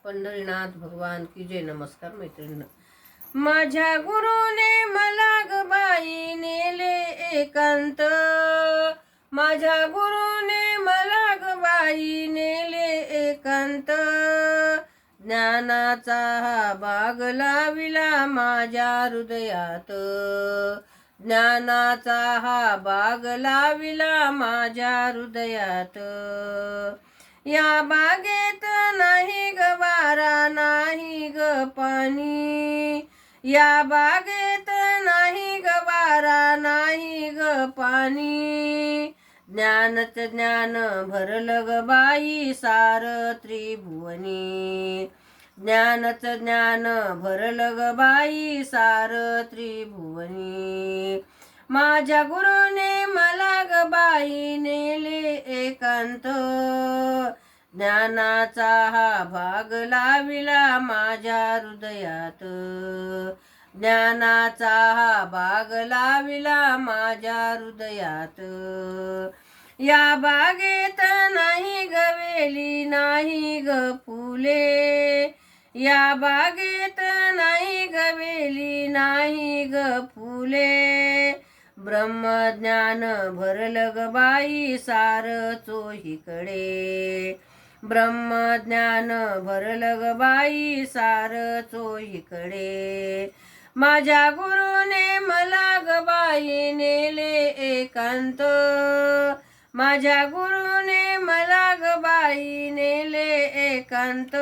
पंढरीनाथ भगवान की जय. नमस्कार मैत्रिणींनो. माझ्या गुरुने मला ग बाई नेले एकांत. माझ्या गुरुने मला ग बाई नेले एकांत. ज्ञानाचा हा बाग लाविला माझ्या हृदयात. ज्ञानाचा हा बाग लाविला माझ्या हृदयात. या बागेत नाही ग वारा नाही ग पाणी. या बागेत नाही ग वारा नाही ग पाणी. ज्ञानच ज्ञान भरलं ग बाई सार त्रिभुवनी. ज्ञानच ज्ञान भरलं ग बाई सार त्रिभुवनी. माझ्या गुरुने मला ग बाई नेले एकांत. ज्ञानाचा हा भाग लाविला माझ्या हृदयात. ज्ञानाचा हा भाग लाविला माझ्या हृदयात. या बागेत नाही ग वेली नाही ग फुले. या बागेत नाही ग वेली नाही ग फुले. ब्रह्मज्ञान भरलं ग बाई सार चोहीकडे. ब्रह्मज्ञान भरलं ग बाई सार चोहीकडे. माझ्या गुरुने मला ग बाई नेले एकांत. माझ्या गुरुने मला ग बाई नेले एकांत.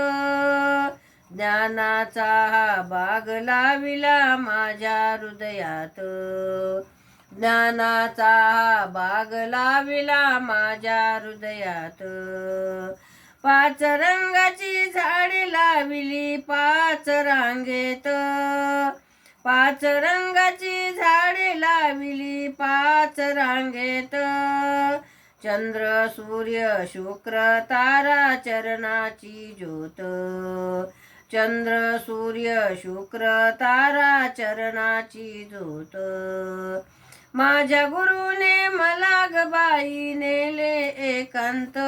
ज्ञानाचा हा बाग लाविला माझ्या हृदयात. ज्ञानाचा हा बाग लाविला माझ्या हृदयात. पाच रंगाची झाडे लाविली पाच रांगेत. पाच रंगाची झाडे लाविली पाच रांगेत. चंद्र सूर्य शुक्र तारा चरणाची ज्योत. चंद्र सूर्य शुक्र तारा चरणाची ज्योत. माझ्या गुरुने मला ग बाई नेले एकांत.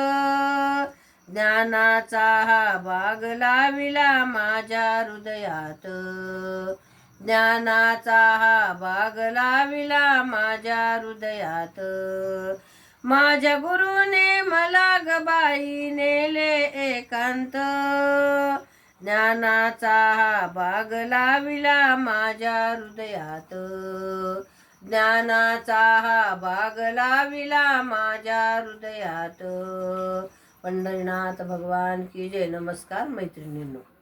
ज्ञानाचा हा बाग लाविला माझ्या हृदयात. ज्ञानाचा हा बाग लाविला माझ्या हृदयात. माझ्या गुरुने मला ग बाई नेले एकांत. ज्ञानाचा हा बाग लाविला माझ्या हृदयात. ज्ञानाचा हा बाग लाविला माझ्या हृदयात. पंढरीनाथ भगवान की जय. नमस्कार मैत्रिणींनो.